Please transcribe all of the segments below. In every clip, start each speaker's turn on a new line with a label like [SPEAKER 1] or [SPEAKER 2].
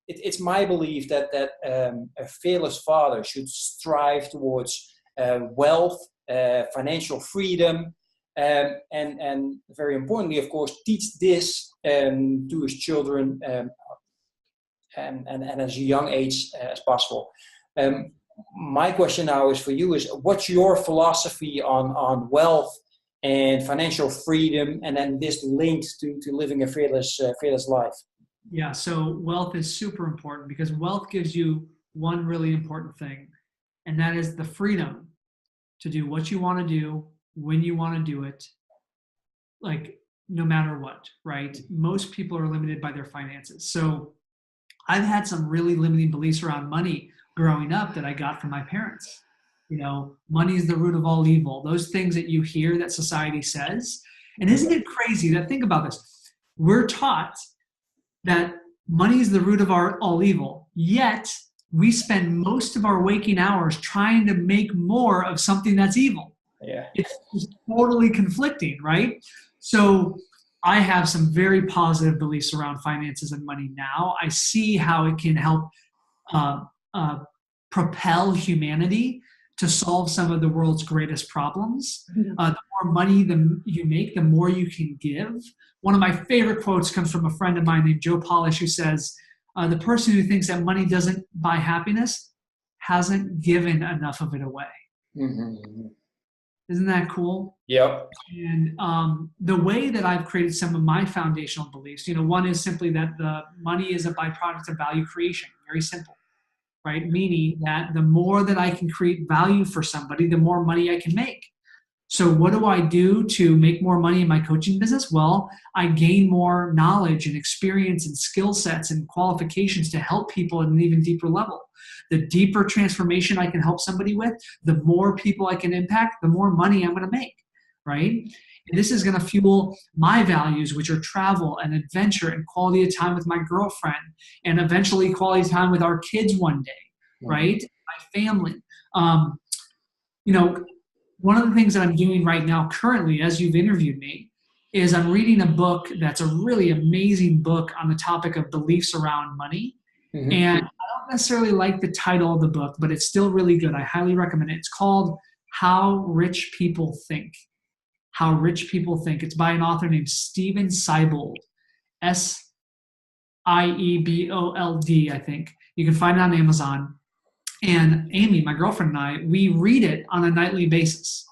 [SPEAKER 1] It's my belief that a fearless father should strive towards wealth, financial freedom, and very importantly, of course, teach this to his children and as a young age as possible. My question now is for you is, what's your philosophy on wealth and financial freedom, and then this linked to living a fearless life?
[SPEAKER 2] Yeah, so wealth is super important because wealth gives you one really important thing, and that is the freedom to do what you want to do, when you want to do it, like no matter what, right? Most people are limited by their finances. So I've had some really limiting beliefs around money growing up that I got from my parents. You know, money is the root of all evil. Those things that you hear that society says. And isn't it crazy that, think about this, we're taught that money is the root of all evil, yet we spend most of our waking hours trying to make more of something that's evil.
[SPEAKER 1] Yeah.
[SPEAKER 2] It's totally conflicting, right? So I have some very positive beliefs around finances and money now. I see how it can help propel humanity to solve some of the world's greatest problems. The more money you make, the more you can give. One of my favorite quotes comes from a friend of mine named Joe Polish, who says, the person who thinks that money doesn't buy happiness hasn't given enough of it away.
[SPEAKER 1] Mm-hmm.
[SPEAKER 2] Isn't that cool?
[SPEAKER 1] Yep.
[SPEAKER 2] And the way that I've created some of my foundational beliefs, one is simply that the money is a byproduct of value creation. Very simple, right? Meaning that the more that I can create value for somebody, the more money I can make. So what do I do to make more money in my coaching business? Well, I gain more knowledge and experience and skill sets and qualifications to help people at an even deeper level. The deeper transformation I can help somebody with, the more people I can impact, the more money I'm going to make, right? And this is going to fuel my values, which are travel and adventure and quality of time with my girlfriend, and eventually quality time with our kids one day, right? My family. One of the things that I'm doing right now currently, as you've interviewed me, is I'm reading a book that's a really amazing book on the topic of beliefs around money. Mm-hmm. And I don't necessarily like the title of the book, but it's still really good. I highly recommend it. It's called How Rich People Think. How Rich People Think. It's by an author named Stephen Siebold. Siebold, I think. You can find it on Amazon. And Amy, my girlfriend, and I, we read it on a nightly basis.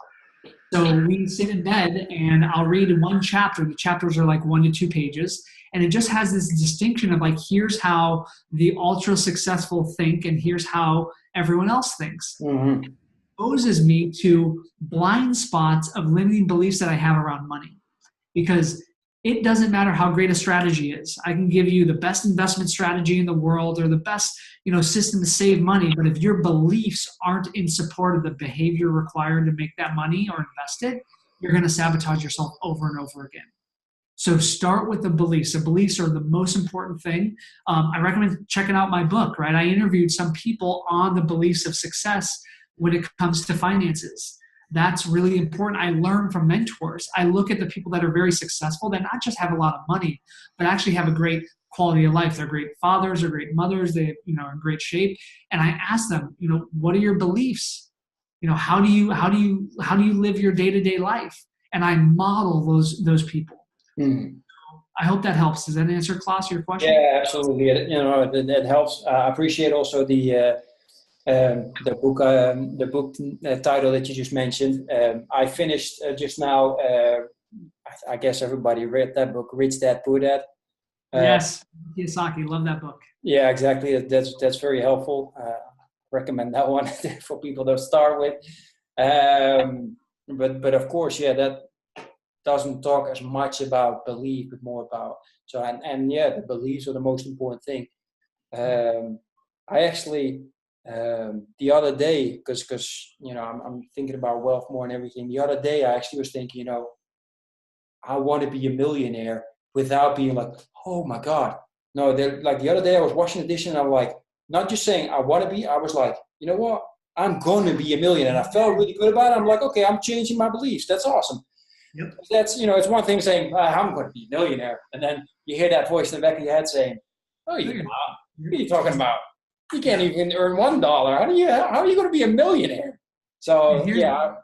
[SPEAKER 2] So we sit in bed and I'll read one chapter. The chapters are like 1 to 2 pages. And it just has this distinction of like, here's how the ultra successful think and here's how everyone else thinks. Mm-hmm. It exposes me to blind spots of limiting beliefs that I have around money. Because it doesn't matter how great a strategy is. I can give you the best investment strategy in the world or the best, system to save money. But if your beliefs aren't in support of the behavior required to make that money or invest it, you're going to sabotage yourself over and over again. So start with the beliefs. The beliefs are the most important thing. I recommend checking out my book, right? I interviewed some people on the beliefs of success when it comes to finances. That's really important. I learn from mentors. I look at the people that are very successful that not just have a lot of money, but actually have a great quality of life. They're great fathers, they're great mothers, they are in great shape. And I ask them, what are your beliefs? How do you live your day-to-day life? And I model those people. Mm. I hope that helps. Does that answer, Klaus, your question?
[SPEAKER 1] Yeah, absolutely. That helps. I appreciate also the book title that you just mentioned. I finished just now. I guess everybody read that book, Rich Dad Poor Dad.
[SPEAKER 2] Yes, Kiyosaki, love that book.
[SPEAKER 1] Yeah, exactly. That's very helpful. Recommend that one for people to start with. But of course, that doesn't talk as much about belief, but more about the beliefs are the most important thing. I actually. The other day, because I'm thinking about wealth more and everything. The other day, I actually was thinking, I want to be a millionaire without being like, oh my God. No, like the other day, I was washing the dishes and I'm like, not just saying I want to be. I was like, you know what? I'm going to be a millionaire. And I felt really good about it. I'm like, okay, I'm changing my beliefs. That's awesome. Yep. That's it's one thing saying I'm going to be a millionaire, and then you hear that voice in the back of your head saying, oh, you're not. What are you talking about? You can't even earn $1. How are you going to be a millionaire? So yeah.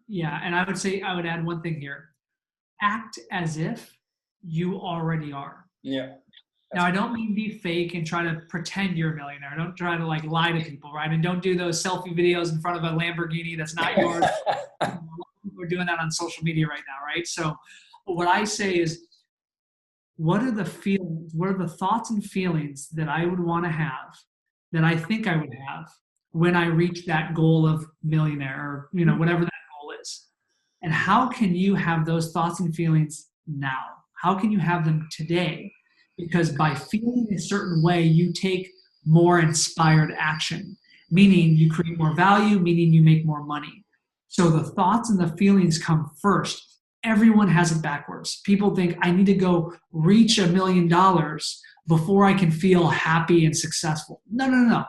[SPEAKER 2] Yeah, and I would say, I would add one thing here. Act as if you already are.
[SPEAKER 1] Yeah.
[SPEAKER 2] Now, I don't mean be fake and try to pretend you're a millionaire. Don't try to like lie to people, right? And don't do those selfie videos in front of a Lamborghini that's not yours. We're doing that on social media right now, right? So what I say is, what are the feelings, what are the thoughts and feelings that I would want to have, that I think I would have when I reach that goal of millionaire, or, you know, whatever that goal is? And how can you have those thoughts and feelings now? How can you have them today? Because by feeling a certain way, you take more inspired action, meaning you create more value, meaning you make more money. So the thoughts and the feelings come first. Everyone has it backwards. People think I need to go reach $1 million before I can feel happy and successful. No.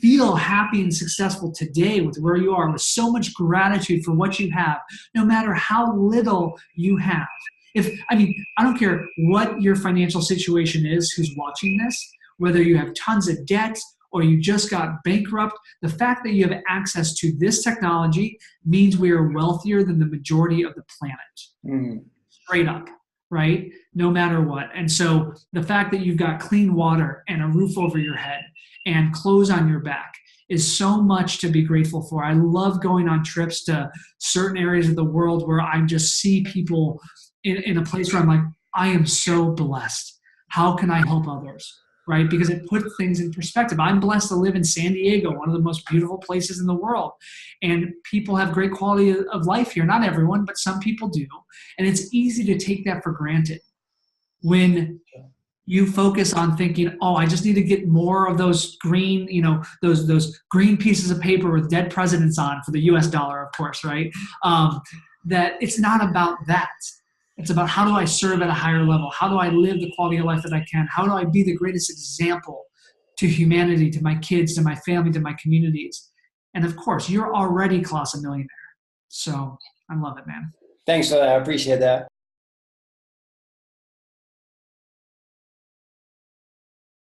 [SPEAKER 2] Feel happy and successful today with where you are, with so much gratitude for what you have, no matter how little you have. I don't care what your financial situation is, who's watching this, whether you have tons of debt or you just got bankrupt, the fact that you have access to this technology means we are wealthier than the majority of the planet. Straight up, right? No matter what. And so the fact that you've got clean water and a roof over your head and clothes on your back is so much to be grateful for. I love going on trips to certain areas of the world where I just see people in a place where I'm like, I am so blessed. How can I help others? Right? Because it puts things in perspective. I'm blessed to live in San Diego, one of the most beautiful places in the world. And people have great quality of life here. Not everyone, but some people do. And it's easy to take that for granted when you focus on thinking, oh, I just need to get more of those green, those green pieces of paper with dead presidents on for the US dollar, of course, right? That it's not about that. It's about, how do I serve at a higher level? How do I live the quality of life that I can? How do I be the greatest example to humanity, to my kids, to my family, to my communities? And of course, you're already, Klaus, a millionaire. So I love it, man.
[SPEAKER 1] Thanks for that. I appreciate that.